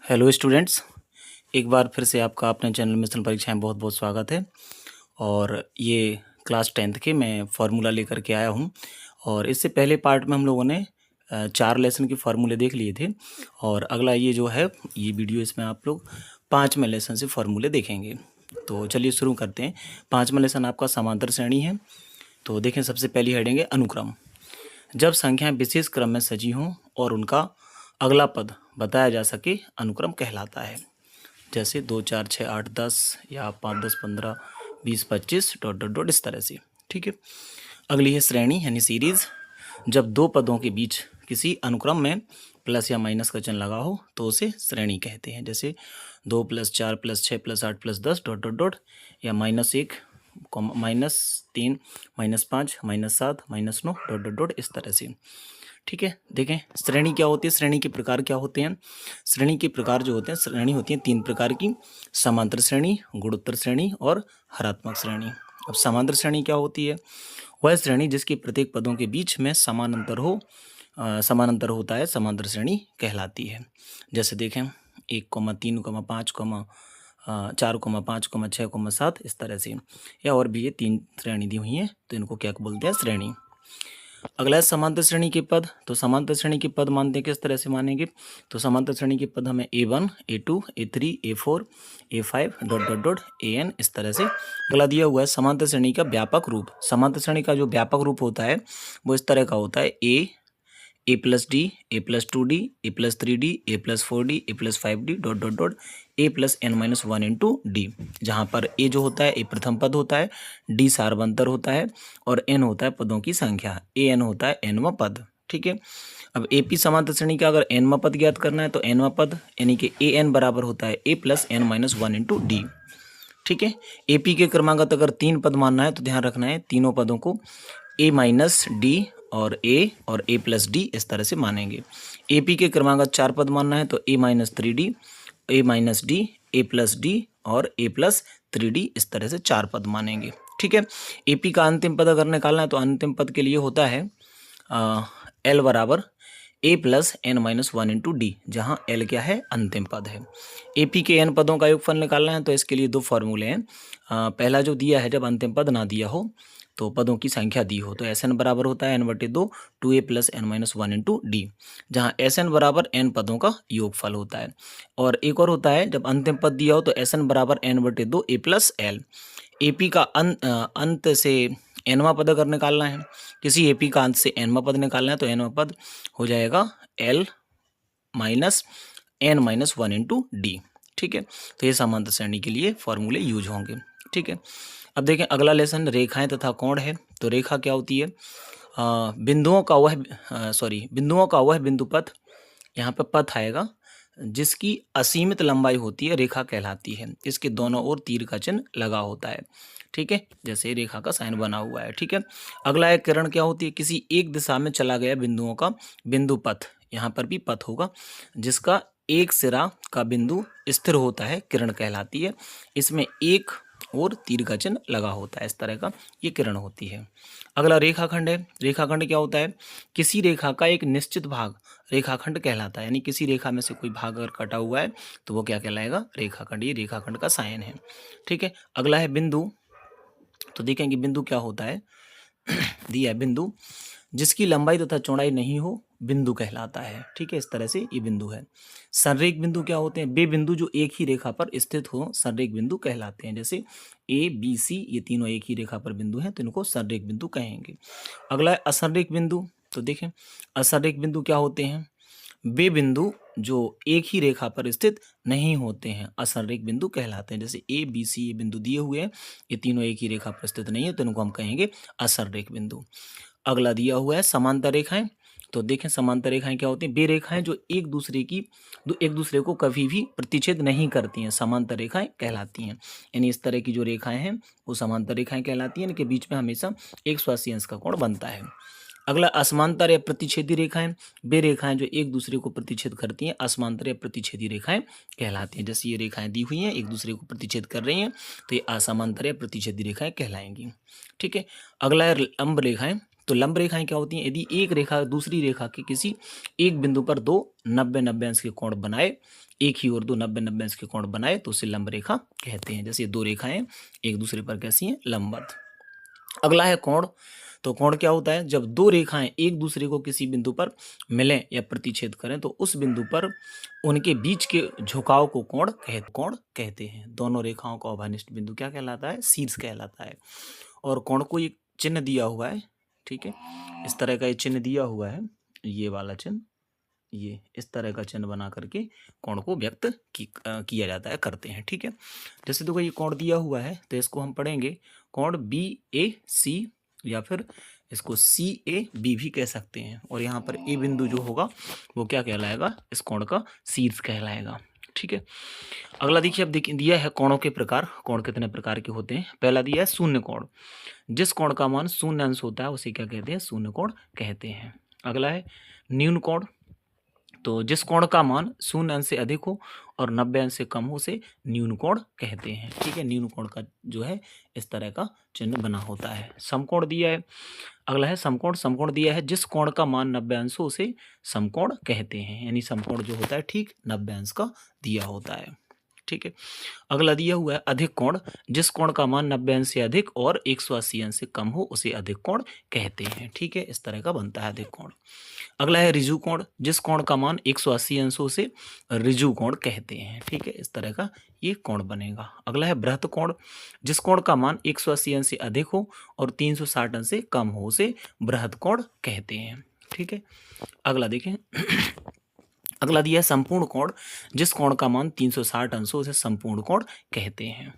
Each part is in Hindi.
हेलो स्टूडेंट्स, एक बार फिर से आपका अपने चैनल मिशन परीक्षाएं बहुत बहुत स्वागत है। और ये क्लास 10th के मैं फार्मूला लेकर के आया हूं। और इससे पहले पार्ट में हम लोगों ने 4 लेसन के फार्मूले देख लिए थे। और अगला ये जो है ये वीडियो, इसमें आप लोग 5वें लेसन से फार्मूले देखेंगे। तो चलिए शुरू करते हैं। 5वां लेसन आपका समांतर श्रेणी है। तो देखें, सबसे पहली हेडिंग है अनुक्रम। जब संख्याएं विशेष क्रम में सजी हों और उनका अगला पद बताया जा सके, अनुक्रम कहलाता है। जैसे 2 4 6 8 10 या 5 10 15 20 25 डॉट डॉट डॉट, इस तरह से। ठीक है। अगली है श्रेणी यानी सीरीज। जब दो पदों के बीच किसी अनुक्रम में प्लस या माइनस का चिन्ह लगा हो तो उसे श्रेणी कहते हैं। जैसे 2 + 4 + 6 + 8 + 10 डॉट डॉट डॉट, या -1 -3 -5 -7 -9 डॉट डॉट डॉट, इस तरह से। ठीक है। देखें, श्रेणी क्या होती है, श्रेणी के प्रकार क्या होते हैं। श्रेणी के प्रकार जो होते हैं, श्रेणी होती है 3 प्रकार की: समांतर श्रेणी, गुणोत्तर श्रेणी और हरात्मक श्रेणी। अब समांतर श्रेणी क्या होती है? वह श्रेणी जिसके प्रत्येक पदों के बीच में समानांतर होता है, समांतर श्रेणी कहलाती है। जैसे देखें 1, 3, 5, 4, 5, 6, 7, इस तरह से। या और भी ये 3 श्रेणी दी हुई हैं, तो इनको क्या बोलते हैं? श्रेणी। अगला है समांतर श्रेणी के पद। तो समांतर श्रेणी के पद मानते हैं, किस तरह से मानेंगे? तो समांतर श्रेणी के पद हमें A1 A2 A3 A4 A5 dot dot dot AN, इस तरह से। अगला दिया हुआ है समांतर श्रेणी का व्यापक रूप। समांतर श्रेणी का जो व्यापक रूप होता है वो इस तरह का होता है: A+D A+2D A+3D A+4D A+5D dot dot dot A+n-1 जहाँ पर A जो होता है, A प्रथम पद होता है, D सार्वंतर होता है और N होता है पदों की संख्या। AN होता है nवां पद। ठीक है। अब AP समांतर श्रेणी का अगर nवां पद ज्ञात करना है तो nवां पद यानी कि AN बराबर होता है A+n-1 ठीक है। AP के क्रमागत अगर 3 पद मानना है तो ध्यान रखना है तीनों पदों को A-D और A और A+D इस तरह से मानेंगे। AP के क्रमागत 4 पद मानना है तो A-3D A-D A+D और A+3D, इस तरह से 4 पद मानेंगे। ठीक है। AP का अंतिम पद अगर निकालना है तो अंतिम पद के लिए होता है L बराबर A+n-1 जहाँ L क्या है? अंतिम पद है। AP के n पदों का योगफल निकालना है तो इसके लिए 2 फॉर्मूले हैं। पहला जो दिया है, जब अंतिम पद ना दिया हो तो पदों की संख्या दी हो तो Sn बराबर होता है n/2 2a + n-1 जहाँ Sn बराबर n पदों का योगफल होता है। और एक और होता है, जब अंतिम पद दिया हो तो Sn बराबर n/2 a + L। AP का अंत से nवां पद अगर निकालना है, किसी AP का अंत से nवां पद निकालना है तो nवां पद हो जाएगा L - n-1 ठीक है। तो ये समांतर श्रेणी के लिए फॉर्मूले यूज होंगे। ठीक है। अब देखें, अगला लेसन रेखाएं तथा कोण है। तो रेखा क्या होती है? बिंदुओं का वह बिंदु पथ, यहाँ पर पथ आएगा, जिसकी असीमित लंबाई होती है, रेखा कहलाती है। इसके दोनों ओर तीर का चिन्ह लगा होता है। ठीक है, जैसे रेखा का साइन बना हुआ है। ठीक है। अगला है किरण क्या होती है? किसी एक दिशा में चला गया बिंदुओं का बिंदु पथ, यहाँ पर भी पथ होगा, जिसका एक सिरा का बिंदु स्थिर होता है, किरण कहलाती है। इसमें एक और तीर का चिन्ह लगा होता है, इस तरह का ये किरण होती है। अगला रेखाखंड है। रेखाखंड क्या होता है? किसी रेखा का एक निश्चित भाग रेखाखंड कहलाता है। यानी किसी रेखा में से कोई भाग अगर कटा हुआ है तो वो क्या कहलाएगा? रेखाखंड। ये रेखाखंड का साइन है। ठीक है। अगला है बिंदु। तो देखेंगे बिंदु क्या होता है। दिया है बिंदु जिसकी लंबाई तथा चौड़ाई नहीं हो, बिंदु कहलाता है। ठीक है, इस तरह से ये बिंदु है। संरेख बिंदु क्या होते हैं? वे बिंदु जो एक ही रेखा पर स्थित हो, संरेख बिंदु कहलाते हैं। जैसे A, B, C ये तीनों एक ही रेखा पर बिंदु हैं, तो इनको संरेख बिंदु कहेंगे। अगला है असंरेख बिंदु। तो देखें, असंरेख बिंदु क्या होते हैं? वे बिंदु जो एक ही रेखा पर स्थित नहीं होते हैं, असंरेख बिंदु कहलाते हैं। जैसे A, B, C ये बिंदु दिए हुए हैं, ये तीनों एक ही रेखा पर स्थित नहीं है, तो इनको हम कहेंगे असंरेख बिंदु। अगला दिया हुआ है समांतर रेखाएं। तो देखें, समांतर रेखाएं क्या होती हैं? वे रेखाएं जो एक दूसरे को कभी भी प्रतिच्छेद नहीं करती हैं, समांतर रेखाएं कहलाती हैं। यानी इस तरह की जो रेखाएं हैं वो समांतर रेखाएं कहलाती हैं, इनके बीच में हमेशा 180 अंश का कोण बनता है। अगला असमांतर या प्रतिच्छेदी रेखाएं। वे रेखाएं जो एक दूसरे को प्रतिच्छेद करती हैं, असमांतर या प्रतिच्छेदी रेखाएं कहलाती हैं। जैसे ये रेखाएं दी हुई हैं, एक दूसरे को प्रतिच्छेद कर रही हैं, तो ये असमांतर या प्रतिच्छेदी रेखाएं कहलाएंगी। ठीक है। अगला है लंब रेखाएं। तो लंब रेखाएं क्या होती हैं? यदि एक रेखा दूसरी रेखा के किसी एक बिंदु पर दो 90-90 अंश के कोण बनाए, एक ही और दो 90-90 अंश के कोण बनाए तो उसे लंब रेखा कहते हैं। जैसे दो रेखाएं एक दूसरे पर कैसी हैं? लंबवत। अगला है कोण। तो कोण क्या होता है? जब दो रेखाएं एक दूसरे को किसी बिंदु पर मिलें या प्रतिच्छेद करें तो उस बिंदु पर उनके बीच के झुकाव को कोण कहते हैं। दोनों रेखाओं का अभानिष्ठ बिंदु क्या कहलाता है? शीर्ष कहलाता है। और कोण को एक चिन्ह दिया हुआ है, ठीक है, इस तरह का ये चिन्ह दिया हुआ है, ये वाला चिन्ह, ये इस तरह का चिन्ह बना करके कोण को व्यक्त किया जाता है, करते हैं, ठीक है। जैसे देखो ये कोण दिया हुआ है तो इसको हम पढ़ेंगे कोण BAC या फिर इसको CAB भी कह सकते हैं। और यहाँ पर ए बिंदु जो होगा वो क्या कहलाएगा? इस कोण का शीर्ष कहलाएगा, ठीक है। अगला देखिए, अब देखिए दिया है कोणों के प्रकार। कोण कितने प्रकार के होते हैं? पहला दिया है शून्य कोण। जिस कोण का मान शून्य अंश होता है उसे क्या कहते हैं? शून्य कोण कहते हैं। अगला है न्यून कोण। तो जिस कोण का मान शून्य अंश से अधिक हो और 90 अंश से कम हो उसे न्यून कोण कहते हैं, ठीक है। न्यून कोण का जो है इस तरह का चिन्ह बना होता है। समकोण दिया है। अगला है समकोण। समकोण दिया है जिस कोण का मान 90 अंश हो उसे समकोण कहते हैं, यानी समकोण जो होता है ठीक 90 अंश का दिया होता है, ठीक है। अगला दिया हुआ है अधिक कोण। जिस कोण का मान 90 अंश से अधिक और 180 अंश से कम हो उसे अधिक कोण कहते हैं, ठीक है। इस तरह का बनता है अधिक कोण। अगला है ऋजु कोण। जिस कोण का मान 180 अंशों से ऋजु कोण कहते हैं, ठीक है। इस तरह का ये कोण बनेगा। अगला है बृहत कोण। जिस कोण का मान 180 अंश से अधिक हो और 360 अंश से कम हो उसे बृहत कोण कहते हैं, ठीक है। अगला देखें अगला दिया है संपूर्ण कोण। जिस कोण का मान 360 अंशों उसे संपूर्ण कोण कहते हैं।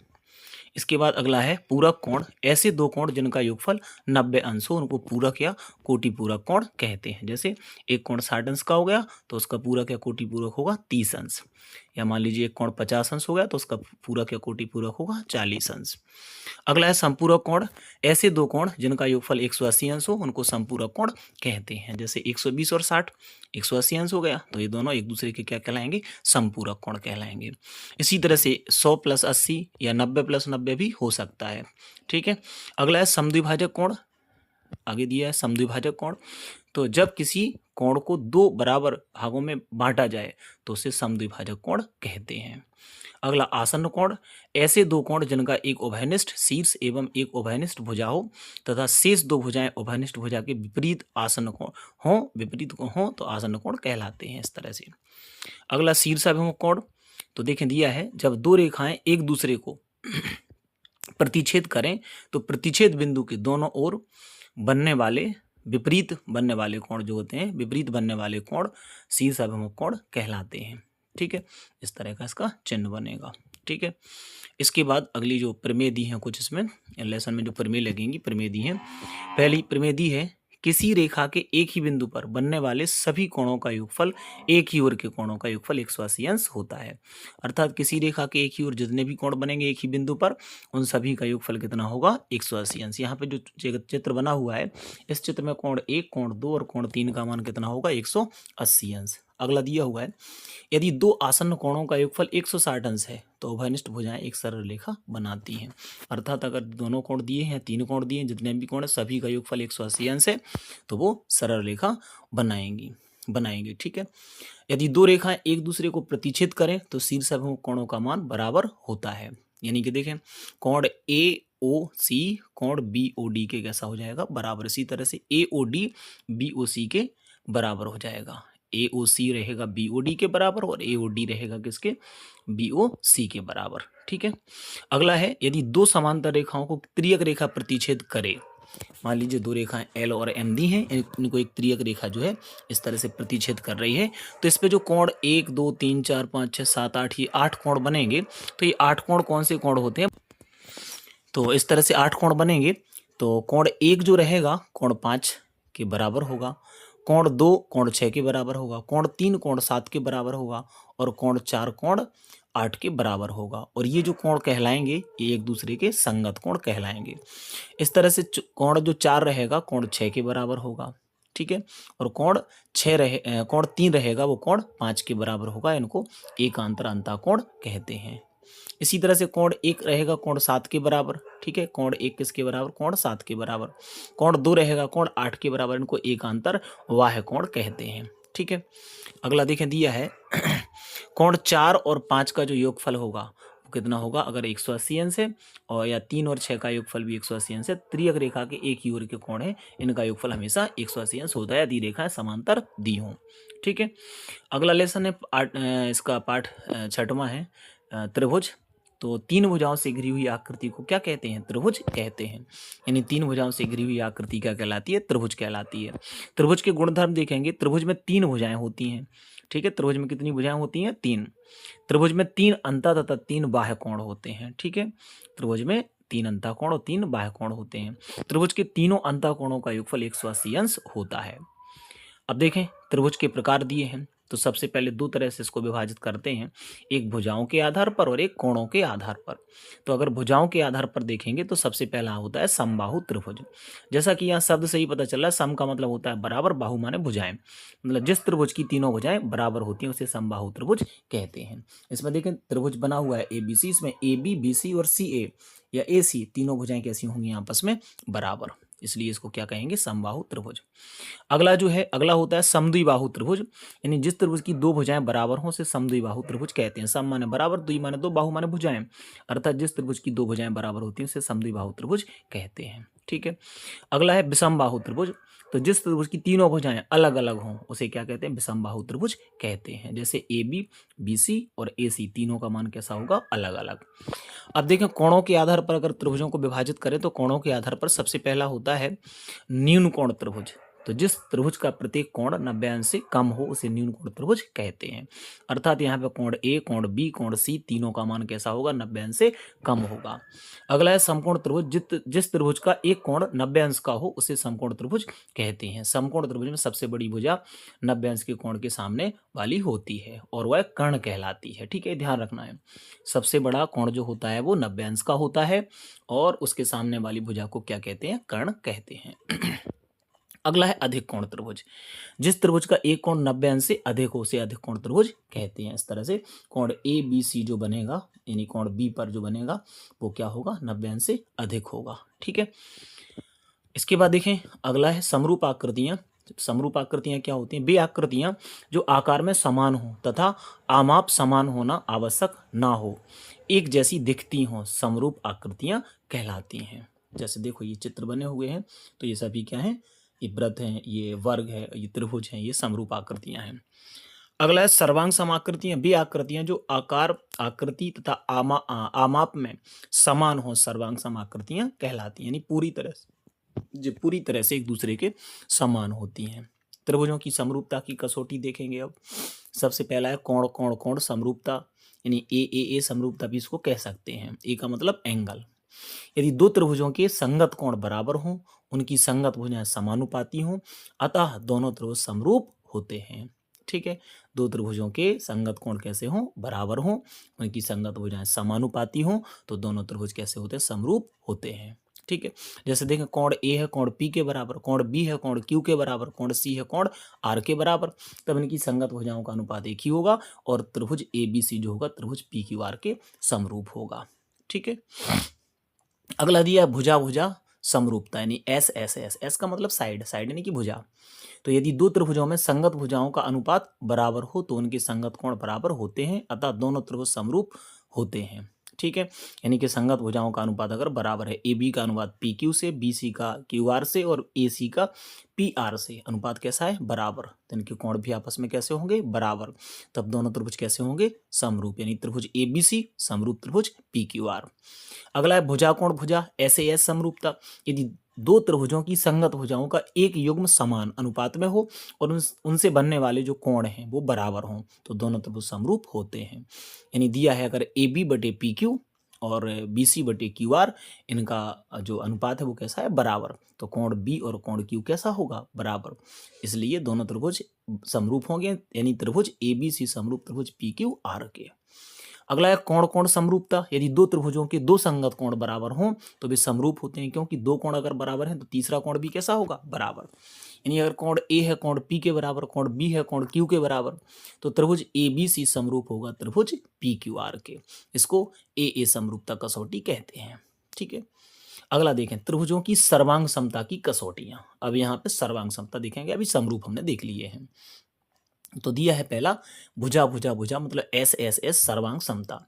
इसके बाद अगला है पूरक कोण। ऐसे दो कोण जिनका योगफल 90 अंश हो उनको पूरक या कोटि पूरक कोण कहते हैं। जैसे एक कोण 60 अंश का हो गया तो उसका पूरक या कोटि पूरक होगा 30 अंश, या मान लीजिए एक कोण 50 अंश हो गया तो उसका पूरक या कोटि पूरक होगा 40 अंश। अगला है संपूरक कोण। ऐसे दो कोण जिनका योगफल 180 अंश हो उनको संपूरक कोण कहते हैं। जैसे 120 और 60 180 अंश हो गया तो ये दोनों एक दूसरे के क्या कहलाएंगे? संपूरक कोण कहलाएंगे। इसी तरह से 100 + 80 या 90 + 90 भी हो सकता है, ठीक है। अगला है समद्विभाजक कोण। आगे दिया है समद्विभाजक कोण। तो जब किसी कोण को दो बराबर भागों में बांटा जाए तो उसे समद्विभाजक कोण कहते हैं। अगला आसन्न कोण। ऐसे दो कोण जिनका एक उभयनिष्ठ शीर्ष एवं एक उभयनिष्ठ भुजा हो तथा शेष दो भुजाएं उभयनिष्ठ भुजा के विपरीत आसन्न कोण हो तो आसन्न कोण कहलाते हैं, इस तरह से। अगला शीर्षाभिमुख कोण। तो देखें दिया है जब दो रेखाएं एक दूसरे को प्रतिच्छेद करें तो प्रतिच्छेद बिंदु के दोनों ओर बनने वाले विपरीत बनने वाले कोण जो होते हैं, विपरीत बनने वाले कोण शीर्षाभिमुख कोण कहलाते हैं, ठीक है। इस तरह का इसका चिन्ह बनेगा, ठीक है। इसके बाद अगली जो प्रमेय दी है कुछ इसमें लेसन में जो प्रमेय लगेंगी, प्रमेय दी है। पहली प्रमेय दी है किसी रेखा के एक ही बिंदु पर बनने वाले सभी कोणों का योगफल एक ही ओर के कोणों का योगफल 180 अंश होता है। अर्थात किसी रेखा के एक ही ओर जितने भी कोण बनेंगे एक ही बिंदु पर उन सभी का योगफल कितना होगा? 180 अंश। यहाँ पे जो चित्र बना हुआ है इस चित्र में कोण 1, कोण 2 और कोण 3 का मान कितना होगा? 180 अंश। अगला दिया हुआ है यदि दो आसन्न कोणों का योगफल 160 अंश है तो उभयनिष्ठ भुजाएं एक सरल रेखा बनाती हैं। अर्थात अगर दोनों कोण दिए हैं, तीन कोण दिए हैं, जितने भी कोण है सभी का योगफल 180 अंश है तो वो सरल रेखा बनाएंगे, ठीक है। यदि दो रेखाएं एक दूसरे को प्रतिच्छेद करें तो शीर्षाभिमुख कोणों का मान बराबर होता है। यानी कि देखें कोण AOC कोण BOD के कैसा हो जाएगा? बराबर। इसी तरह से AOD BOC के बराबर हो जाएगा। AOC रहेगा BOD के बराबर और AOD रहेगा किसके? BOC के बराबर, ठीक है। अगला है यदि दो समांतर रेखाओं को त्रियक रेखा प्रतिच्छेद करे, मान लीजिए दो रेखाएं L और M दी हैं, इनको एक त्रियक रेखा जो है इस तरह से प्रतिच्छेद कर रही है तो इस पे जो कोण 1 2 3 4 5 6 7 8 ये 8 कोण बनेंगे। तो ये 8 कोण कौन से कोण होते हैं? तो इस तरह से 8 कोण बनेंगे। तो कोण 1 जो रहेगा कोण 5 के बराबर होगा, कोण 2 कोण 6 के बराबर होगा, कोण 3 कोण 7 के बराबर होगा और कोण 4 कोण 8 के बराबर होगा। और ये जो कोण कहलाएंगे ये एक दूसरे के संगत कोण कहलाएंगे। इस तरह से कोण जो 4 रहेगा कोण 6 के बराबर होगा, ठीक है। और कोण 3 रहेगा वो कोण 5 के बराबर होगा। इनको एकांतर अंतः कोण कहते हैं। इसी तरह से कोण 1 रहेगा कोण 7 के बराबर, ठीक है। कोण 1 किसके बराबर, कोण 7 के बराबर। कोण 2 रहेगा कोण 8 के बराबर, इनको एकांतर बाह्य कोण कहते हैं, ठीक है। अगला देखें दिया है कोण 4 और 5 का जो योगफल होगा वो कितना होगा, अगर 180 अंश है और या 3 और 6 का योगफल भी 180 अंश है, त्रिअग्र रेखा के एक ही ओर के कोण है, इनका योगफल हमेशा 180 अंश होता है यदि रेखाएं समांतर दी हों, ठीक है। अगला लेसन है इसका पाठ 6वां है त्रिभुज। तो 3 भुजाओं से घिरी हुई आकृति को क्या कहते हैं, त्रिभुज कहते हैं। यानी 3 भुजाओं से घिरी हुई आकृति क्या कहलाती है, त्रिभुज कहलाती है। त्रिभुज के गुणधर्म देखेंगे, त्रिभुज में 3 भुजाएं होती हैं, ठीक है। त्रिभुज में कितनी भुजाएं होती हैं, 3। त्रिभुज में 3 अंतः तथा 3 बाह्य कोण होते हैं, ठीक है। त्रिभुज में 3 अंतः कोण और 3 बाह्य कोण होते हैं। त्रिभुज के तीनों अंतः कोणों का योगफल 180 अंश होता है। अब देखें त्रिभुज के प्रकार दिए हैं, तो सबसे पहले 2 तरह से इसको विभाजित करते हैं, एक भुजाओं के आधार पर और एक कोणों के आधार पर। तो अगर भुजाओं के आधार पर देखेंगे तो सबसे पहला होता है समबाहु त्रिभुज। जैसा कि यहाँ शब्द से ही पता चल रहा है, सम का मतलब होता है बराबर, बाहु माने भुजाएं, मतलब जिस त्रिभुज की तीनों भुजाएं बराबर होती हैं उसे समबाहु त्रिभुज कहते हैं। इसमें देखें त्रिभुज बना हुआ है ABC, इसमें AB, BC और CA या AC तीनों भुजाएं कैसी होंगी आपस में, बराबर, इसलिए इसको क्या कहेंगे, समबाहु त्रिभुज। अगला जो है, अगला होता है समद्विबाहु त्रिभुज, यानी जिस त्रिभुज की 2 भुजाएं बराबर हों उसे समद्विबाहु त्रिभुज कहते हैं। सम माने बराबर, द्वि माने 2, बाहु माने भुजाएं, अर्थात जिस त्रिभुज की 2 भुजाएं बराबर होती हैं उसे समद्विबाहु त्रिभुज कहते हैं, ठीक है। अगला है विषमबाहु त्रिभुज, तो जिस त्रिभुज की तीनों भुजाएं अलग अलग हों उसे क्या कहते हैं, विषमबाहु त्रिभुज कहते हैं। जैसे AB, BC और AC तीनों का मान कैसा होगा, अलग अलग। अब देखें कोणों के आधार पर अगर त्रिभुजों को विभाजित करें तो कोणों के आधार पर सबसे पहला होता है न्यून कोण त्रिभुज। तो जिस त्रिभुज का प्रत्येक कोण 90 अंश से कम हो उसे न्यून कोण त्रिभुज कहते हैं। अर्थात यहाँ पे कोण A, कोण B, कोण C तीनों का मान कैसा होगा, 90 अंश से कम होगा। अगला है समकोण त्रिभुज, जिस त्रिभुज का एक कोण 90 अंश का हो उसे समकोण त्रिभुज कहते हैं। समकोण त्रिभुज में सबसे बड़ी भुजा 90 अंश के कोण के सामने वाली होती है और वह कर्ण कहलाती है, ठीक है, ध्यान रखना है। सबसे बड़ा कोण जो होता है वो 90 अंश का होता है और उसके सामने वाली भुजा को क्या कहते हैं, कर्ण कहते हैं। अगला है अधिक कोण त्रिभुज, जिस त्रिभुज का एक कोण 90 अंश से अधिक हो उसे अधिक कोण त्रिभुज कहते हैं। इस तरह से कोण ABC जो बनेगा, यानी कोण B पर जो बनेगा वो क्या होगा, 90 अंश से अधिक होगा, ठीक है। इसके बाद देखें अगला है समरूप आकृतियां। समरूप आकृतियां क्या होती हैं, वे आकृतियां जो आकार में समान हो तथा आमाप समान होना आवश्यक ना हो, एक जैसी दिखती हों, समरूप आकृतियां कहलाती हैं। जैसे देखो ये चित्र बने हुए हैं, तो ये सभी क्या हैं, ये वृत्त हैं, ये वर्ग है, ये त्रिभुज हैं, ये समरूप आकृतियां हैं। अगला है सर्वांग समाकृतियां, वे आकृतियां जो आकार, आकृति तथा आमाप में समान हो, सर्वांग समाकृतियां कहलाती हैं, यानी पूरी तरह से एक दूसरे के समान होती हैं। त्रिभुजों की समरूपता की कसौटी देखेंगे। अब सबसे पहला है कोण कोण कोण समरूपता, यानी ए समरूपता भी इसको कह सकते हैं। ए का मतलब एंगल। यदि 2 त्रिभुजों के संगत कोण बराबर हों, उनकी संगत भुजाएं समानुपाती हों, अतः दोनों त्रिभुज समरूप होते हैं, ठीक है। 2 त्रिभुजों के संगत कोण कैसे हों, बराबर हों, उनकी संगत भुजाएं समानुपाती हों, तो दोनों त्रिभुज कैसे होते हैं, समरूप होते हैं, ठीक है। जैसे देखें कोण A है कोण P के बराबर, कोण B है कोण Q के बराबर, कोण C है कोण R के बराबर, तब इनकी संगत भुजाओं का अनुपात एक ही होगा और त्रिभुज ABC जो होगा त्रिभुज PQR के समरूप होगा, ठीक है। अगला दिया भुजा भुजा समरूपता, यानी S का मतलब साइड, साइड यानी कि भुजा। तो यदि 2 त्रिभुजों में संगत भुजाओं का अनुपात बराबर हो तो उनके संगत कोण बराबर होते हैं, अतः दोनों त्रिभुज समरूप होते हैं, ठीक है। यानी कि संगत भुजाओं का अनुपात अगर बराबर है, AB का अनुपात PQ से, BC का QR से और AC का PR से, अनुपात कैसा है, बराबर, तो इनके कोण भी आपस में कैसे होंगे, बराबर, तब दोनों त्रिभुज कैसे होंगे, समरूप, यानी त्रिभुज ABC समरूप त्रिभुज PQR। अगला है भुजा कोण भुजा SAS समरूपता, यदि 2 त्रिभुजों की संगत भुजाओं का एक युग्म समान अनुपात में हो और उनसे बनने वाले जो कोण हैं वो बराबर हों तो दोनों त्रिभुज समरूप होते हैं। यानी दिया है अगर AB/PQ और BC/QR, इनका जो अनुपात है वो कैसा है, बराबर, तो कोण B और कोण Q कैसा होगा, बराबर, इसलिए दोनों त्रिभुज समरूप होंगे, यानी त्रिभुज ABC समरूप त्रिभुज PQR के। अगला है कोण कोण समरूपता। यदि दो त्रिभुजों के दो संगत कोण बराबर हों तो वे समरूप होते हैं, क्योंकि दो कोण अगर बराबर हैं तो तीसरा कोण भी कैसा होगा, बराबर। यानी अगर कोण ए है कोण पी के बराबर, कोण बी है कोण क्यू के बराबर, तो त्रिभुज ए बी सी समरूप होगा त्रिभुज पी क्यू आर के। इसको ए समरूपता कसौटी कहते हैं। ठीक है, अगला देखें त्रिभुजों की सर्वांग समता की कसौटियां। अब यहाँ पे सर्वांग समता देखेंगे, अभी समरूप हमने देख लिए हैं। तो दिया है पहला भुजा भुजा भुजा मतलब एस एस एस सर्वांग समता।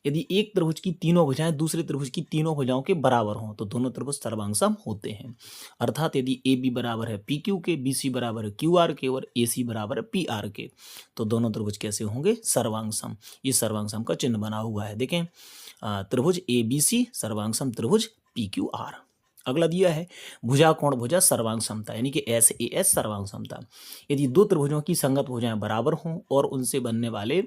यदि एक त्रिभुज की तीनों भुजाएं दूसरे त्रिभुज की तीनों भुजाओं के बराबर हों तो दोनों त्रिभुज सर्वांग सम होते हैं। अर्थात यदि ए बी बराबर है पी क्यू के, बी सी बराबर है क्यू आर के और ए सी बराबर है पी आर के, तो दोनों त्रिभुज कैसे होंगे, सर्वांग सम। ये सर्वांग सम का चिन्ह बना हुआ है, देखें त्रिभुज ए बी सी सर्वांग सम त्रिभुज पी क्यू आर। अगला दिया है भुजा कोण भुजा सर्वांग समता, यानी कि एस ए एस सर्वांग समता। यदि दो त्रिभुजों की संगत भुजाएं बराबर हों और उनसे बनने वाले,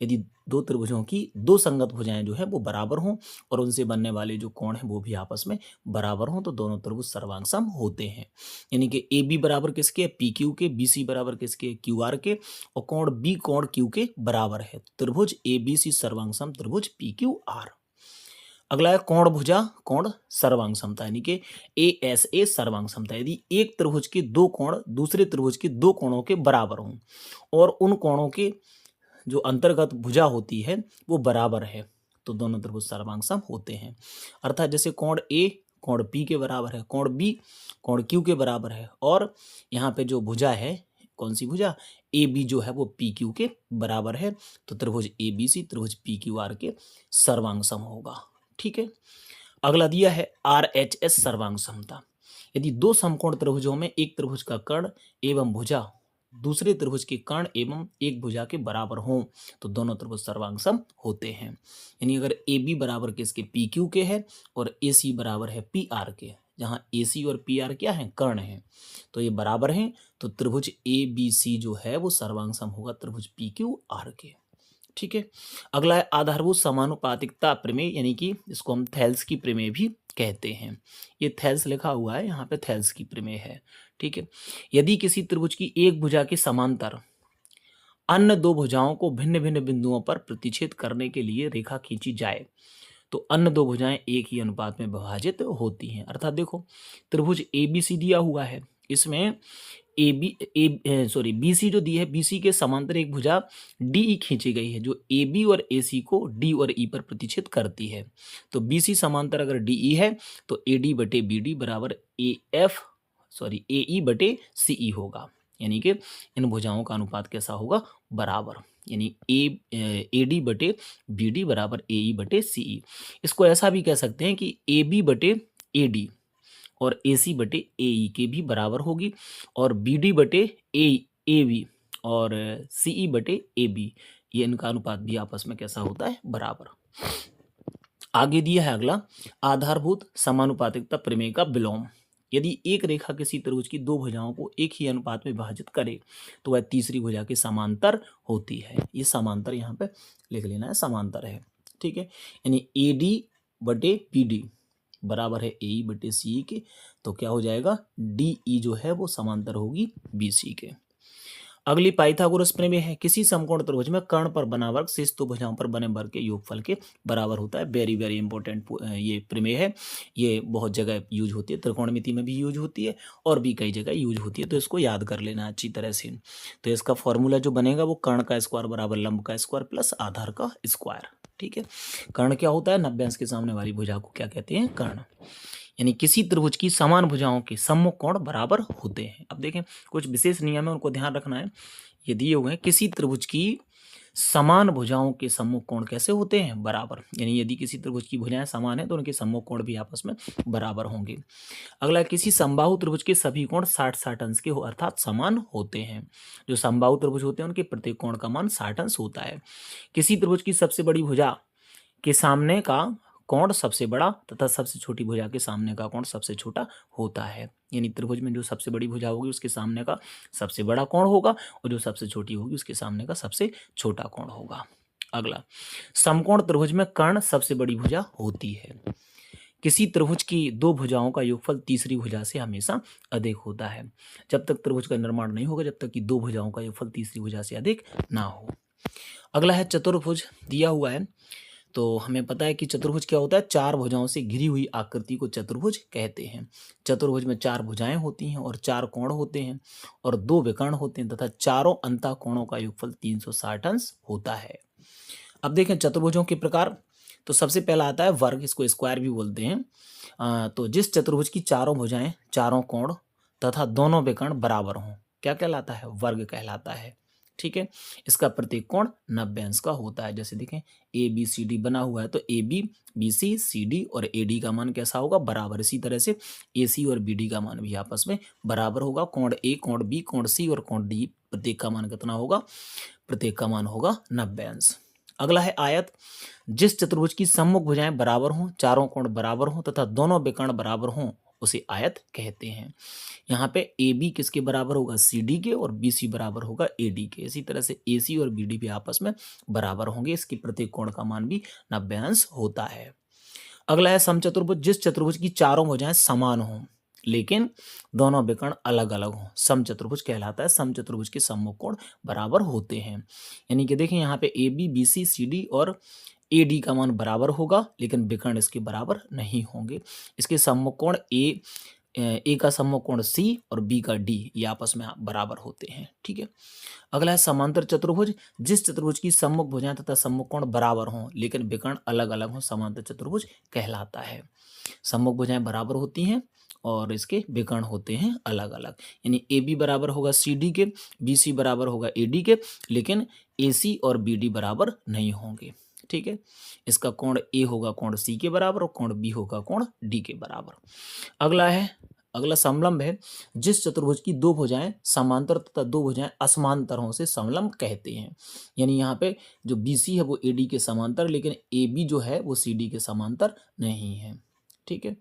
यदि दो त्रिभुजों की दो संगत भुजाएं जो है वो बराबर हों और उनसे बनने वाले जो कोण हैं वो भी आपस में बराबर हों, तो दोनों त्रिभुज सर्वांग सम होते हैं। यानी कि ए बी बराबर किसके, पी क्यू के, बी सी बराबर किसके, क्यू आर के, और कोण बी कोण क्यू के बराबर है। त्रिभुज ए बी सी सर्वांग सम त्रिभुज पी क्यू आर। अगला है कोण भुजा कोण सर्वांग समता, यानी कि ए एस ए सर्वांग समता। यदि एक त्रिभुज के दो कोण दूसरे त्रिभुज के दो कोणों के बराबर हों और उन कोणों के जो अंतर्गत भुजा होती है वो बराबर है, तो दोनों त्रिभुज सर्वांग सम होते हैं। अर्थात जैसे कोण ए कोण पी के बराबर है, कोण बी कोण क्यू के बराबर है, और यहाँ पे जो भुजा है, कौन सी भुजा, ए बी जो है वो पी क्यू के बराबर है, तो त्रिभुज ए बी सी त्रिभुज पी क्यू आर के सर्वांग सम होगा। ठीक है, अगला दिया है आर एच एस सर्वांग समता। यदि दो समकोण त्रिभुजों में एक त्रिभुज का कर्ण एवं भुजा दूसरे त्रिभुज के कर्ण एवं एक भुजा के बराबर हों तो दोनों त्रिभुज सर्वांग सम होते हैं। यानी अगर ए बी बराबर किसके, पी क्यू के है, और ए सी बराबर है पी आर के, जहाँ ए सी और पी आर क्या है, कर्ण है, तो ये बराबर हैं, तो त्रिभुज ए बी सी जो है वो सर्वांग सम होगा त्रिभुज पी क्यू आर के। ठीक है, अगला है आधारभूत समानुपातिकता प्रमेय, यानी कि इसको हम थेल्स की प्रमेय भी कहते हैं। ये थेल्स लिखा हुआ है, यहाँ पे थेल्स की प्रमेय है। ठीक है, यदि किसी त्रिभुज की एक भुजा के समांतर अन्य दो भुजाओं को भिन्न भिन्न बिंदुओं पर प्रतिच्छेद करने के लिए रेखा खींची जाए तो अन्य दो भुजाएं एक ही अनुपात में विभाजित होती हैं। अर्थात देखो त्रिभुज ए बी सी दिया हुआ है, इसमें बी सी जो दी है, बी सी के समांतर एक भुजा डी ई खींची गई है जो ए बी और ए सी को डी और ई पर प्रतिच्छेद करती है। तो बी सी समांतर अगर डी ई है तो ए डी बटे बी डी बराबर ए ई बटे सी ई होगा। यानी कि इन भुजाओं का अनुपात कैसा होगा, बराबर। यानी ए डी बटे बी डी बराबर ए ई बटे सी ई। इसको ऐसा भी कह सकते हैं कि ए बी बटे ए डी और ए सी बटे ए ई के भी बराबर होगी, और बी डी बटे ए बी और सी ई बटे ए बी, ये इनका अनुपात भी आपस में कैसा होता है, बराबर। आगे दिया है अगला आधारभूत समानुपातिकता प्रमेय का विलोम। यदि एक रेखा किसी त्रिभुज की दो भुजाओं को एक ही अनुपात में विभाजित करे तो वह तीसरी भुजा के समांतर होती है। ये समांतर यहाँ पे लिख लेना है, समांतर है। ठीक है, यानी ए डी बटे पी डी बराबर है ए ई बटे सी ई के, तो क्या हो जाएगा, डी ई जो है वो समांतर होगी बी सी के। अगली पाइथागोरस प्रमेय है, किसी समकोण त्रिभुज में कर्ण पर बना वर्ग शेष दो भुजाओं पर बने वर्ग के योगफल के बराबर होता है। वेरी वेरी इंपॉर्टेंट ये प्रमेय है, ये बहुत जगह यूज होती है, त्रिकोणमिति में भी यूज होती है और भी कई जगह यूज होती है, तो इसको याद कर लेना अच्छी तरह से। तो इसका फॉर्मूला जो बनेगा वो कर्ण का स्क्वायर बराबर लंब का स्क्वायर प्लस आधार का स्क्वायर। ठीक है, कर्ण क्या होता है, 90 अंश के सामने वाली भुजा को क्या कहते हैं, कर्ण। यानी किसी त्रिभुज की समान भुजाओं के सम्मुख कोण बराबर होते हैं। अब देखें कुछ विशेष नियम है, उनको ध्यान रखना है। ये दिए हुए हैं, किसी त्रिभुज की समान भुजाओं के सम्मुख कोण कैसे होते हैं, बराबर। यानी यदि किसी त्रिभुज की भुजाएं समान है तो उनके सम्मुख कोण भी आपस में बराबर होंगे। अगला, किसी समबाहु त्रिभुज के सभी कोण 60-60 अंश के हो अर्थात समान होते हैं। जो समबाहु त्रिभुज होते हैं उनके प्रत्येक कोण का मान 60 अंश होता है। किसी त्रिभुज की सबसे बड़ी भुजा के सामने का कोण सबसे बड़ा तथा सबसे छोटी भुजा के सामने का कोण सबसे छोटा होता है। यानी त्रिभुज में जो सबसे बड़ी भुजा होगी उसके सामने का सबसे बड़ा कोण होगा और जो सबसे छोटी होगी उसके सामने का सबसे छोटा कोण होगा। अगला, समकोण त्रिभुज में कर्ण सबसे बड़ी भुजा होती है। किसी त्रिभुज की दो भुजाओं का योगफल तीसरी भुजा से हमेशा अधिक होता है। जब तक त्रिभुज का निर्माण नहीं होगा जब तक कि दो भुजाओं का योगफल तीसरी भुजा से अधिक ना हो। अगला है चतुर्भुज, दिया हुआ है तो हमें पता है कि चतुर्भुज क्या होता है, चार भुजाओं से घिरी हुई आकृति को चतुर्भुज कहते हैं। चतुर्भुज में चार भुजाएं होती हैं और चार कोण होते हैं और दो विकर्ण होते हैं तथा चारों अंतः कोणों का योगफल 360 अंश होता है। अब देखें चतुर्भुजों के प्रकार। तो सबसे पहला आता है वर्ग, इसको स्क्वायर भी बोलते हैं। तो जिस चतुर्भुज की चारों भुजाएं, चारों कोण तथा दोनों विकर्ण बराबर हों, क्या कहलाता है, वर्ग कहलाता है। ठीक है, इसका प्रत्येक कोण 90 अंश का होता है। जैसे देखें ए बी सी डी बना हुआ है तो A B, B C, C D और ए डी का मान कैसा होगा, बराबर। इसी तरह से ए सी और बी डी का मान भी आपस में बराबर होगा। कोण ए, कोण बी, कोण सी और कोण डी प्रत्येक का मान कितना होगा, प्रत्येक का मान होगा 90 अंश। अगला है आयत। जिस चतुर्भुज की सम्मुख भुजाएं बराबर हों, चारों कोण बराबर हों तथा दोनों विकर्ण बराबर हों, उसे आयत कहते हैं। यहाँ पे ए बी किसके बराबर होगा, सी डी के, और बी सी बराबर होगा ए डी के। इसी तरह से ए सी और बी डी भी आपस में बराबर होंगे। इसके प्रत्येक कोण का मान भी 90 अंश होता है। अगला है समचतुर्भुज। जिस चतुर्भुज की चारों भुजाएं समान हों लेकिन दोनों विकर्ण अलग अलग हों, समचतुर्भुज कहलाता है। समचतुर्भुज के सम्मुख कोण बराबर होते हैं। यानी कि देखें यहाँ पे A B, B C, C D और ए डी का मान बराबर होगा लेकिन विकर्ण इसके बराबर नहीं होंगे। इसके सम्मुख कोण ए का सम्मुख कोण सी और बी का डी, ये आपस में बराबर होते हैं। ठीक है, अगला है समांतर चतुर्भुज। जिस चतुर्भुज की सम्मुख भुजाएं तथा सम्मुख कोण बराबर हों लेकिन विकर्ण अलग अलग हों, समांतर चतुर्भुज कहलाता है। सम्मुख भुजाएं बराबर होती हैं और इसके विकर्ण होते हैं अलग अलग। यानी ए बी बराबर होगा सी डी के, बी सी बराबर होगा ए डी के, लेकिन ए सी और बी डी बराबर नहीं होंगे। ठीक है, इसका कोण ए होगा कोण सी के बराबर और कोण बी होगा कोण डी के बराबर। अगला समलंब है। जिस चतुर्भुज की दो भुजाएं समांतर तथा दो भुजाएं असमांतर हों उसे समलंब कहते हैं। यानी यहाँ पे जो बी सी है वो ए डी के समांतर, लेकिन ए बी जो है वो सी डी के समांतर नहीं है। ठीक है,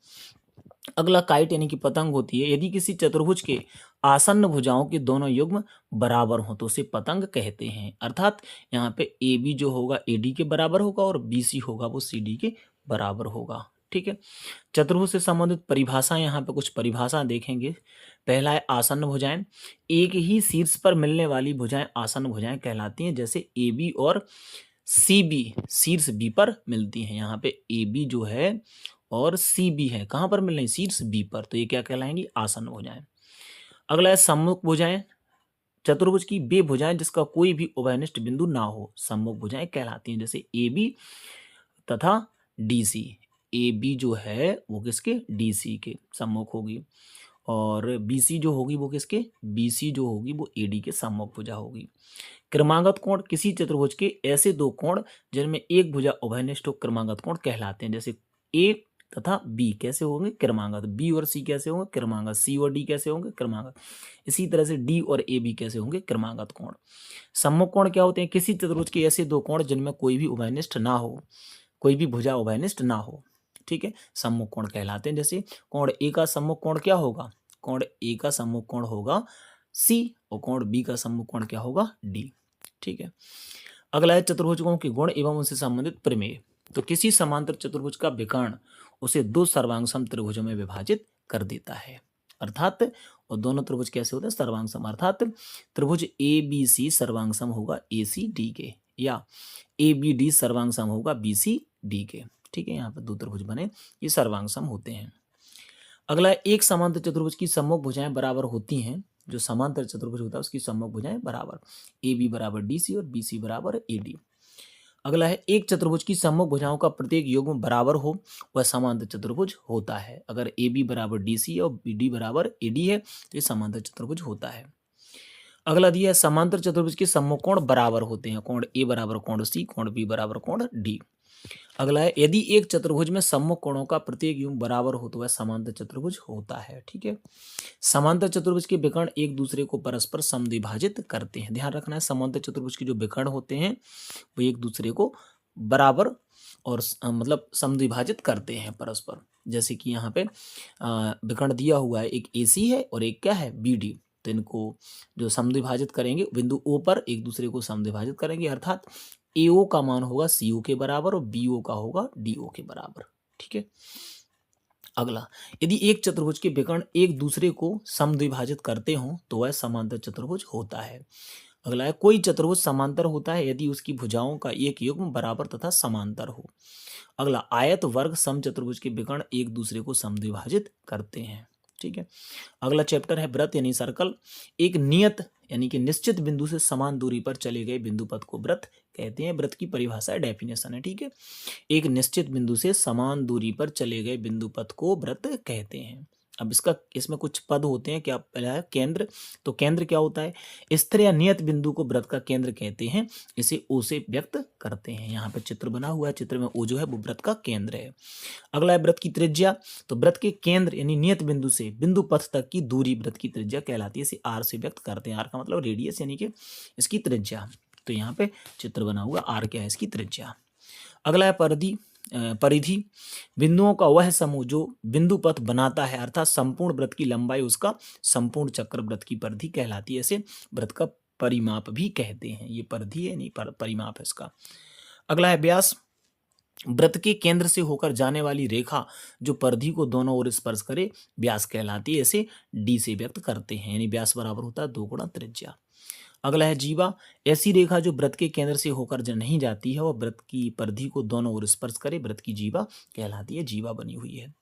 अगला काइट यानी कि पतंग होती है। यदि किसी चतुर्भुज के आसन्न भुजाओं के दोनों युग्म बराबर हो तो उसे पतंग कहते हैं। अर्थात यहाँ पे ए बी जो होगा ए डी के बराबर होगा और बी सी होगा वो सी डी के बराबर होगा। ठीक है, चतुर्भुज से संबंधित परिभाषा, यहाँ पे कुछ परिभाषा देखेंगे। पहला है आसन्न भुजाएं। एक ही शीर्ष पर मिलने वाली भुजाएं आसन्न भुजाएं कहलाती हैं। जैसे ए बी और सी बी शीर्ष बी पर मिलती हैं। यहाँ पे ए बी जो है और सी बी है, कहाँ पर मिल रही, शीर्ष बी पर, तो ये क्या कहलाएंगी, आसन्न भुजाएं। अगला है सम्मुख भुजाएं। चतुर्भुज की वे भुजाएं जिसका कोई भी उभयनिष्ठ बिंदु ना हो सम्मुख भुजाएं कहलाती हैं। जैसे ए बी तथा डी सी। ए बी जो है वो किसके, डी सी के सम्मुख होगी, और बी सी जो होगी वो किसके, बी सी जो होगी वो ए डी के सम्मुख भुजा होगी। क्रमागत कोण। किसी चतुर्भुज के ऐसे दो कोण जिनमें एक भुजा उभयनिष्ठ हो क्रमागत कोण कहलाते हैं। जैसे ए तथा बी कैसे होंगे, क्रमागत। बी और सी कैसे होंगे, क्रमागत। सी और डी कैसे होंगे, क्रमागत। इसी तरह से डी और ए बी कैसे होंगे, क्रमागत कोण। सम्मुख कोण क्या होते हैं, किसी चतुर्भुज के ऐसे दो कोण जिनमें कोई भी उभयनिष्ठ ना हो, कोई भी भुजा उभयनिष्ठ ना हो, ठीक है, सम्मुख कोण कहलाते हैं। जैसे कोण ए का सम्मुख कोण क्या होगा, कोण ए का सम्मुख कोण होगा सी और कोण बी का सम्मुख कोण क्या होगा, डी। ठीक है, अगला है चतुर्भुजों के गुण एवं उनसे संबंधित प्रमेय। तो किसी समांतर चतुर्भुज का विकर्ण उसे दो सर्वांगसम त्रिभुजों में विभाजित कर देता है। अर्थात, और दोनों त्रिभुज कैसे होते हैं, सर्वांगसम। अर्थात त्रिभुज ए बी सी सर्वांगसम होगा ए सी डी के, या ए बी डी सर्वांगसम होगा बी सी डी के। ठीक है, यहाँ पर दो त्रिभुज बने, ये सर्वांगसम होते हैं। अगला है एक समांतर चतुर्भुज की सम्मुख भुजाएं बराबर होती हैं। जो समांतर चतुर्भुज होता है उसकी सम्मुख भुजाएं बराबर, ए बी बराबर डी सी और बी सी बराबर ए डी। अगला है एक चतुर्भुज की सम्मुख भुजाओं का प्रत्येक युग्म बराबर हो वह समांतर चतुर्भुज होता है। अगर ए बी बराबर डी सी और बी डी बराबर ए डी है तो ये समांतर चतुर्भुज होता है। अगला दिया है समांतर चतुर्भुज के सम्मुख कोण बराबर होते हैं। कोण ए बराबर कोण सी, कोण बी बराबर कोण डी। अगला है यदि एक चतुर्भुज में सम्मुख कोणों का प्रत्येक युग्म बराबर हो तो वह समांतर चतुर्भुज होता है। ठीक है, समांतर चतुर्भुज के विकर्ण एक दूसरे को परस्पर समद्विभाजित करते हैं। ध्यान रखना है, समांतर चतुर्भुज के जो विकर्ण होते हैं वो एक दूसरे को बराबर और मतलब समद्विभाजित करते हैं परस्पर। जैसे कि यहाँ पे विकर्ण दिया हुआ है, एक AC है और एक क्या है, BD। तो इनको जो समद्विभाजित करेंगे बिंदु O पर एक दूसरे को समद्विभाजित करेंगे, अर्थात AO का मान होगा CO के बराबर और BO का होगा DO के बराबर। ठीक है, अगला, यदि एक चतुर्भुज के विकर्ण एक दूसरे को समद्विभाजित करते हों तो वह समांतर चतुर्भुज होता है। अगला है कोई चतुर्भुज समांतर होता है यदि उसकी भुजाओं का एक युग्म बराबर तथा समांतर हो। अगला आयत वर्ग समचतुर्भुज के विकर्ण एक दूसरे को समद्विभाजित करते हैं। ठीक है। अगला चैप्टर है वृत्त यानी सर्कल। एक नियत यानी कि निश्चित बिंदु से समान दूरी पर चले गए बिंदु पथ को वृत्त कहते हैं। वृत्त की परिभाषा है, डेफिनेशन है। ठीक है। एक निश्चित बिंदु से समान दूरी पर चले गए बिंदु पथ को वृत्त कहते हैं। अब इसमें कुछ पद होते हैं। क्या पहला है केंद्र। तो केंद्र क्या होता है? स्थिर या नियत बिंदु को वृत्त का केंद्र कहते हैं। इसे ओ से व्यक्त करते हैं। यहाँ पे चित्र बना हुआ है, चित्र में ओ जो है वो वृत्त का केंद्र है। अगला है वृत्त की त्रिज्या। तो वृत्त के केंद्र यानी नियत बिंदु से बिंदु पथ तक की दूरी वृत्त की त्रिज्या कहलाती है। इसे आर से व्यक्त करते हैं। आर का मतलब रेडियस यानी कि इसकी त्रिज्या। तो यहाँ पे चित्र बना हुआ, आर क्या है? इसकी त्रिज्या। अगला है परिधि। बिंदुओं का वह समूह जो बिंदु पथ बनाता है, अर्थात संपूर्ण वृत्त की लंबाई उसका संपूर्ण चक्र वृत्त की परिधि कहलाती है। इसे वृत्त का परिमाप भी कहते हैं। ये परिधि है, नहीं परिमाप है इसका। अगला है व्यास। वृत्त के केंद्र से होकर जाने वाली रेखा जो परिधि को दोनों ओर स्पर्श करे व्यास कहलाती है। इसे डी से व्यक्त करते हैं, यानी व्यास बराबर होता है 2 गुणा त्रिज्या। अगला है जीवा। ऐसी रेखा जो वृत्त के केंद्र से होकर नहीं जाती है, वह वृत्त की परिधि को दोनों ओर स्पर्श करे वृत्त की जीवा कहलाती है। जीवा बनी हुई है।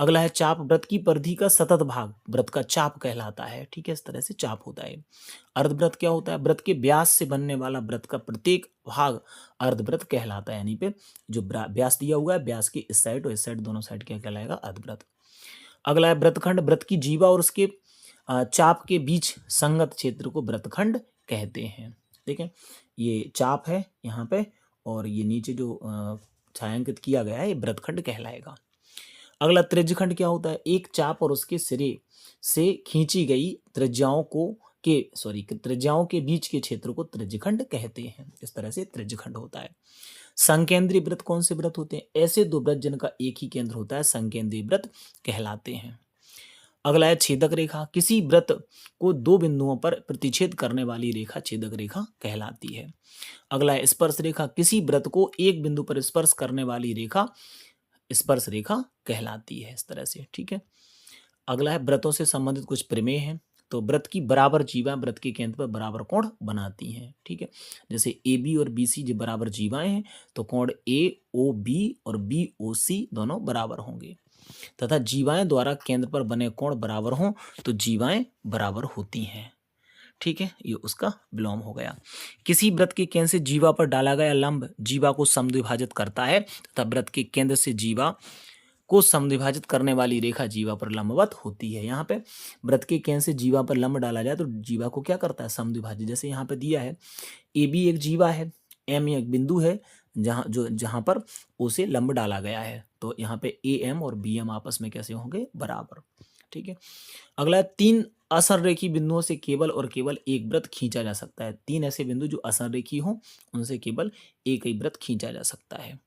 अगला है चाप। वृत्त की परिधि का सतत भाग वृत्त का चाप कहलाता है। ठीक है, इस तरह से चाप होता है। अर्धवृत्त क्या होता है? वृत्त के व्यास से बनने वाला वृत्त का प्रत्येक भाग अर्धवृत्त कहलाता है। यानी पे जो व्यास दिया हुआ है, व्यास के इस साइड और इस साइड दोनों साइड क्या कहलाएगा? अर्धवृत्त। अगला है वृत्तखंड। वृत्त की जीवा और उसके चाप के बीच संगत क्षेत्र को वृत्तखंड कहते हैं। ठीक है, ये चाप है यहाँ पे और ये नीचे जो छायांकित किया गया है ये वृत्तखंड कहलाएगा। अगला त्रिज्यखंड क्या होता है? एक चाप और उसके सिरे से खींची गई त्रिज्याओं के बीच के क्षेत्र को त्रिज्यखंड कहते हैं। इस तरह से त्रिज्यखंड होता है। संकेंद्रीय वृत्त कौन से वृत्त होते हैं? ऐसे दो वृत्त जिनका एक ही केंद्र होता है संकेंद्रीय वृत्त कहलाते हैं। अगला है छेदक रेखा। किसी वृत्त को दो बिंदुओं पर प्रतिच्छेद करने वाली रेखा छेदक रेखा कहलाती है। अगला है स्पर्श रेखा। किसी वृत्त को एक बिंदु पर स्पर्श करने वाली रेखा स्पर्श रेखा कहलाती है। इस तरह से। ठीक है। अगला है वृत्तों से संबंधित कुछ प्रमेय हैं। तो वृत्त की बराबर जीवाएं वृत्त के केंद्र पर बराबर कोण बनाती हैं। ठीक है, जैसे ए बी और बी सी जो बराबर जीवाएं हैं तो कोण ए ओ बी और बी ओ सी दोनों बराबर होंगे, तथा जीवाएं द्वारा केंद्र पर बने कोण बराबर हों तो जीवाएं बराबर होती हैं। ठीक है, ये उसका विलोम हो गया। किसी वृत्त के केंद्र से जीवा पर डाला गया लंब जीवा को समद्विभाजित करता है तथा वृत्त के केंद्र से जीवा को समद्विभाजित करने वाली रेखा जीवा पर लंबवत होती है। यहाँ पे वृत्त के केंद्र से जीवा पर लंब डाला जाए तो जीवा को क्या करता है? समद्विभाजित। जैसे यहाँ पे दिया है ए बी एक जीवा है, एम एक बिंदु है जहाँ पर ओ से लंब डाला गया है, तो यहाँ पे ए एम और बी एम आपस में कैसे होंगे? बराबर। ठीक है। अगला है 3 असंरेखी बिंदुओं से केवल और केवल एक वृत्त खींचा जा सकता है। 3 ऐसे बिंदु जो असंरेखी हों उनसे केवल एक ही वृत्त खींचा जा सकता है।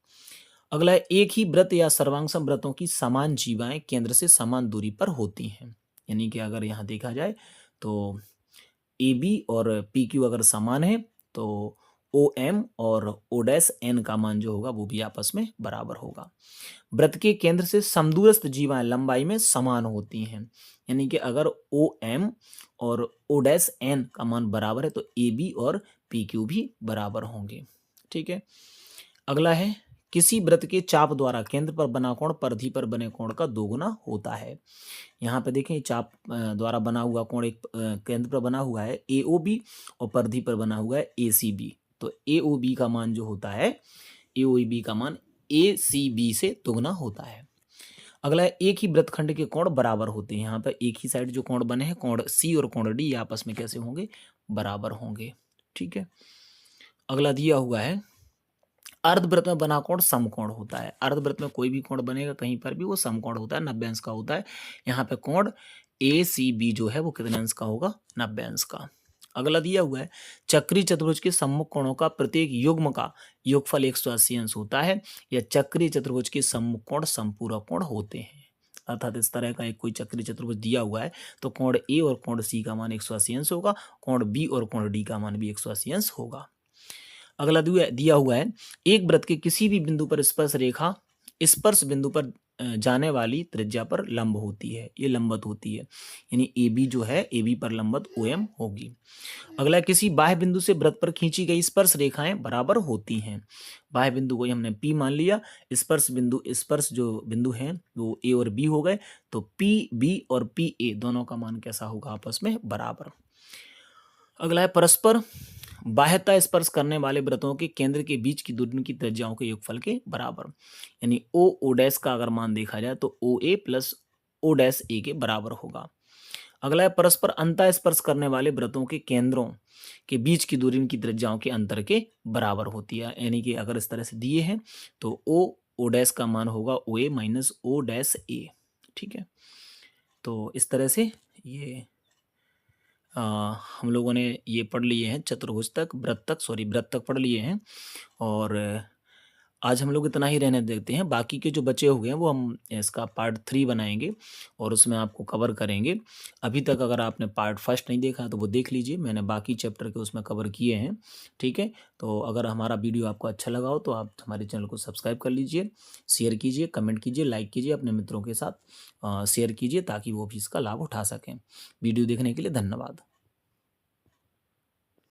अगला है एक ही वृत्त या सर्वांग वृत्तों की समान जीवाएं केंद्र से समान दूरी पर होती हैं। यानी कि अगर यहाँ देखा जाए तो ए बी और पी क्यू अगर समान है तो ओ एम और ओ डैश एन का मान जो होगा वो भी आपस में बराबर होगा। वृत्त के केंद्र से समदूरस्थ जीवाएं लंबाई में समान होती हैं। यानी कि अगर ओ एम और ओ डैश एन का मान बराबर है तो ए बी और पी क्यू भी बराबर होंगे। ठीक है। अगला है किसी वृत्त के चाप द्वारा केंद्र पर बना कोण परिधि पर बने कोण का 2 गुना होता है। यहाँ पे देखें चाप द्वारा बना हुआ कोण एक केंद्र पर बना हुआ है ए ओ बी और परिधि पर बना हुआ है ए सी बी। तो ए ओ बी का मान जो होता है ए ओ बी का मान ए सी बी से दोगुना होता है। अगला है एक ही वृत्तखंड के कोण बराबर होते हैं। यहाँ पर एक ही साइड जो कोण बने हैं कोण सी और कोण डी आपस में कैसे होंगे? बराबर होंगे। ठीक है। अगला दिया हुआ है अर्धवृत्त में बना कोण समकोण होता है। अर्धवृत्त में कोई भी कोण बनेगा कहीं पर भी वो समकोण होता है, 90 अंश का होता है। यहाँ पे कोण ए सी बी जो है वो कितने अंश का होगा? 90 अंश का। अगला दिया हुआ है चक्रीय चतुर्भुज के सम्मुख कोणों का प्रत्येक युग्म का योगफल 180 अंश होता है। या चक्रीय चतुर्भुज के सम्मुख कोण समपूरक कोण होते हैं। अर्थात इस तरह का एक कोई चक्रीय चतुर्भुज दिया हुआ है तो कोण ए और कोण सी का मान 180 अंश होगा, कोण बी और कोण डी का मान भी 180 अंश होगा। अगला दिया हुआ है एक वृत्त के किसी भी बिंदु पर स्पर्श बिंदु पर जाने वाली त्रिज्या पर लंब होती है, ये लंबवत होती है, यानी ए बी जो है ए बी पर लंबवत ओ एम होगी। अगला, किसी बाह्य बिंदु से वृत्त पर खींची गई स्पर्श रेखाएं बराबर होती हैं। बाह्य बिंदु को हमने पी मान लिया, स्पर्श जो बिंदु हैं वो ए और बी हो गए, तो पी बी और पी ए दोनों का मान कैसा होगा, आपस में बराबर। अगला है, परस्पर बाह्यता स्पर्श करने वाले वृत्तों के केंद्र के बीच की दूरी की त्रिज्याओं के योगफल के बराबर, यानी ओ डैश का अगर मान देखा जाए तो ओ ए प्लस ओ डैश ए के बराबर होगा। अगला है, परस्पर अंतः स्पर्श करने वाले वृत्तों के केंद्रों के बीच की दूरी इनकी त्रिज्याओं के अंतर के बराबर होती है, यानी कि अगर इस तरह से दिए हैं तो ओ डैश का मान होगा ओ ए माइनस ओ डैश ए। ठीक है, तो इस तरह से ये हम लोगों ने ये पढ़ लिए हैं, चतुर्भुज तक, वृत्त तक पढ़ लिए हैं। और आज हम लोग इतना ही रहने देते हैं, बाकी के जो बचे हुए हैं वो हम इसका पार्ट 3 बनाएंगे और उसमें आपको कवर करेंगे। अभी तक अगर आपने पार्ट 1 नहीं देखा तो वो देख लीजिए, मैंने बाकी चैप्टर के उसमें कवर किए हैं। ठीक है, तो अगर हमारा वीडियो आपको अच्छा लगा हो तो आप हमारे चैनल को सब्सक्राइब कर लीजिए, शेयर कीजिए, कमेंट कीजिए, लाइक कीजिए, अपने मित्रों के साथ शेयर कीजिए ताकि वो भी इसका लाभ उठा सकें। वीडियो देखने के लिए धन्यवाद।